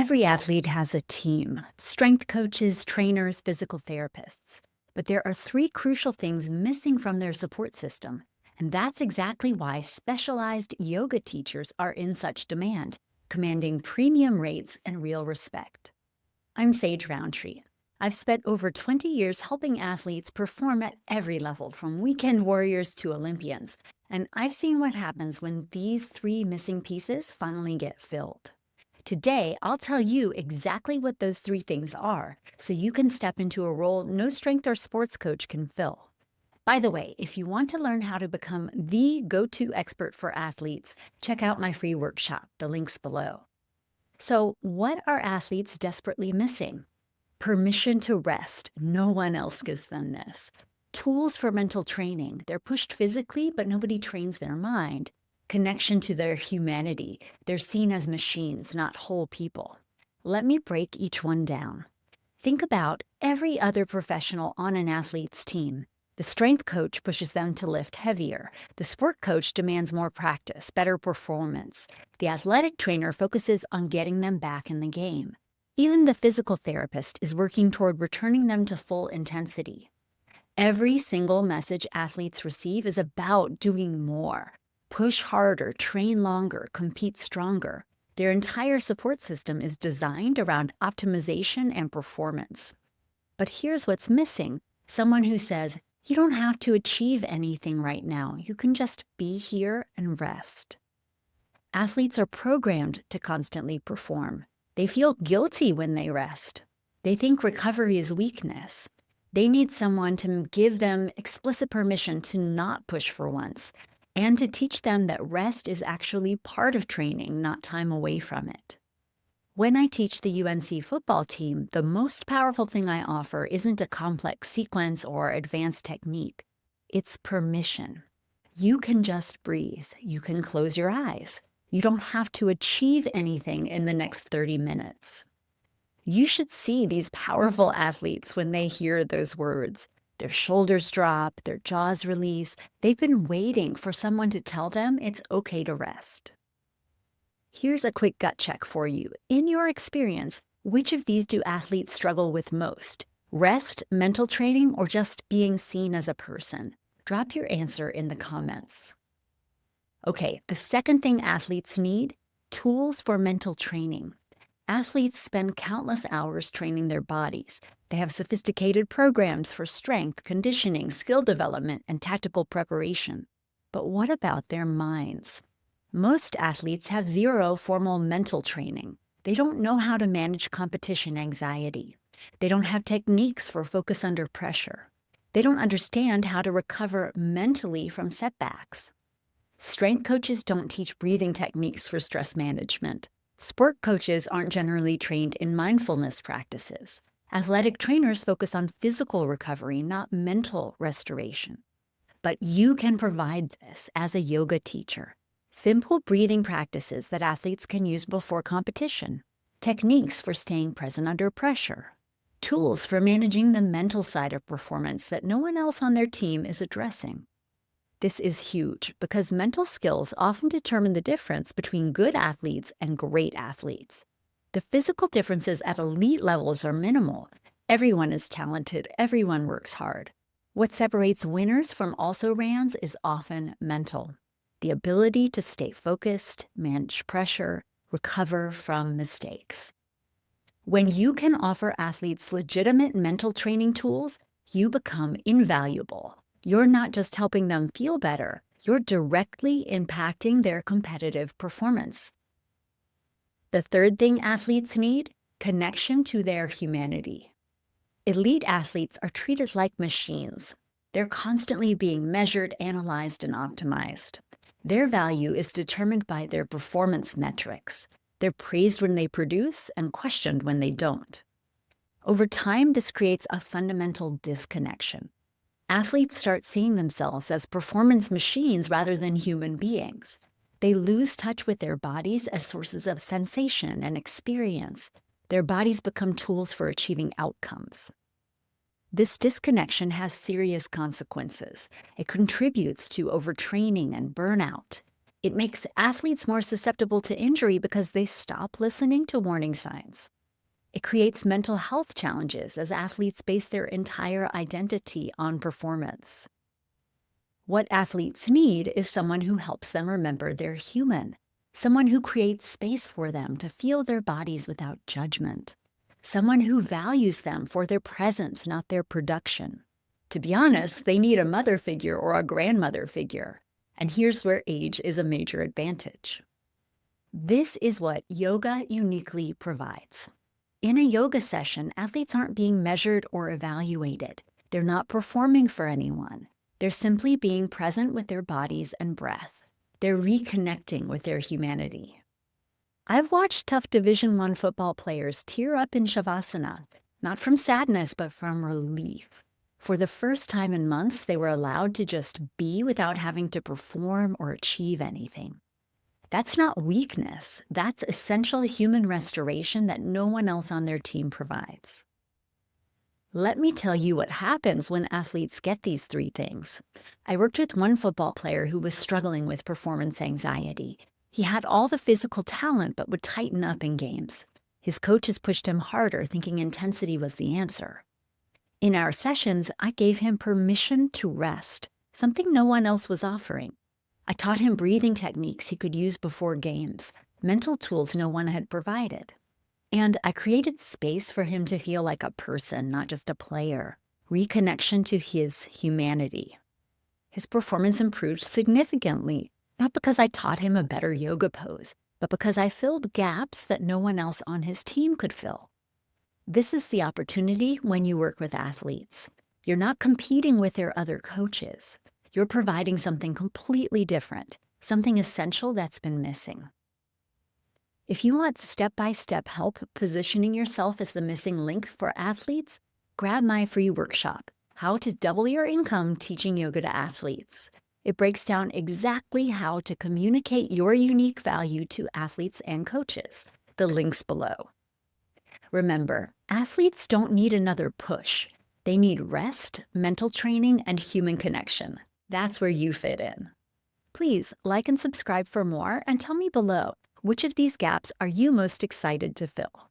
Every athlete has a team: strength coaches, trainers, physical therapists. But there are three crucial things missing from their support system. And that's exactly why specialized yoga teachers are in such demand, commanding premium rates and real respect. I'm Sage Rountree. I've spent over 20 years helping athletes perform at every level, from weekend warriors to Olympians. And I've seen what happens when these three missing pieces finally get filled. Today, I'll tell you exactly what those three things are so you can step into a role no strength or sports coach can fill. By the way, if you want to learn how to become the go-to expert for athletes, check out my free workshop. The link's below. So, what are athletes desperately missing? Permission to rest. No one else gives them this. Tools for mental training. They're pushed physically, but nobody trains their mind. Connection to their humanity. They're seen as machines, not whole people. Let me break each one down. Think about every other professional on an athlete's team. The strength coach pushes them to lift heavier. The sport coach demands more practice, better performance. The athletic trainer focuses on getting them back in the game. Even the physical therapist is working toward returning them to full intensity. Every single message athletes receive is about doing more. Push harder, train longer, compete stronger. Their entire support system is designed around optimization and performance. But here's what's missing: someone who says, you don't have to achieve anything right now. You can just be here and rest. Athletes are programmed to constantly perform. They feel guilty when they rest. They think recovery is weakness. They need someone to give them explicit permission to not push for once, and to teach them that rest is actually part of training, not time away from it. When I teach the UNC football team, the most powerful thing I offer isn't a complex sequence or advanced technique. It's permission. You can just breathe. You can close your eyes. You don't have to achieve anything in the next 30 minutes. You should see these powerful athletes when they hear those words. Their shoulders drop, their jaws release. They've been waiting for someone to tell them it's okay to rest. Here's a quick gut check for you. In your experience, which of these do athletes struggle with most? Rest, mental training, or just being seen as a person? Drop your answer in the comments. Okay, the second thing athletes need: tools for mental training. Athletes spend countless hours training their bodies. They have sophisticated programs for strength, conditioning, skill development, and tactical preparation. But what about their minds? Most athletes have zero formal mental training. They don't know how to manage competition anxiety. They don't have techniques for focus under pressure. They don't understand how to recover mentally from setbacks. Strength coaches don't teach breathing techniques for stress management. Sport coaches aren't generally trained in mindfulness practices. Athletic trainers focus on physical recovery, not mental restoration. But you can provide this as a yoga teacher. Simple breathing practices that athletes can use before competition. Techniques for staying present under pressure. Tools for managing the mental side of performance that no one else on their team is addressing. This is huge because mental skills often determine the difference between good athletes and great athletes. The physical differences at elite levels are minimal. Everyone is talented, everyone works hard. What separates winners from also-rans is often mental. The ability to stay focused, manage pressure, recover from mistakes. When you can offer athletes legitimate mental training tools, you become invaluable. You're not just helping them feel better, you're directly impacting their competitive performance. The third thing athletes need: connection to their humanity. Elite athletes are treated like machines. They're constantly being measured, analyzed, and optimized. Their value is determined by their performance metrics. They're praised when they produce and questioned when they don't. Over time, this creates a fundamental disconnection. Athletes start seeing themselves as performance machines rather than human beings. They lose touch with their bodies as sources of sensation and experience. Their bodies become tools for achieving outcomes. This disconnection has serious consequences. It contributes to overtraining and burnout. It makes athletes more susceptible to injury because they stop listening to warning signs. It creates mental health challenges as athletes base their entire identity on performance. What athletes need is someone who helps them remember they're human, someone who creates space for them to feel their bodies without judgment, someone who values them for their presence, not their production. To be honest, they need a mother figure or a grandmother figure. And here's where age is a major advantage. This is what yoga uniquely provides. In a yoga session, athletes aren't being measured or evaluated. They're not performing for anyone. They're simply being present with their bodies and breath. They're reconnecting with their humanity. I've watched tough Division I football players tear up in Shavasana, not from sadness, but from relief. For the first time in months, they were allowed to just be without having to perform or achieve anything. That's not weakness. That's essential human restoration that no one else on their team provides. Let me tell you what happens when athletes get these three things. I worked with one football player who was struggling with performance anxiety. He had all the physical talent but would tighten up in games. His coaches pushed him harder, thinking intensity was the answer. In our sessions, I gave him permission to rest, something no one else was offering. I taught him breathing techniques he could use before games, mental tools no one had provided. And I created space for him to feel like a person, not just a player, reconnection to his humanity. His performance improved significantly, not because I taught him a better yoga pose, but because I filled gaps that no one else on his team could fill. This is the opportunity when you work with athletes. You're not competing with their other coaches. You're providing something completely different, something essential that's been missing. If you want step-by-step help positioning yourself as the missing link for athletes, grab my free workshop, How to Double Your Income Teaching Yoga to Athletes. It breaks down exactly how to communicate your unique value to athletes and coaches. The link's below. Remember, athletes don't need another push. They need rest, mental training, and human connection. That's where you fit in. Please like and subscribe for more and tell me below, which of these gaps are you most excited to fill?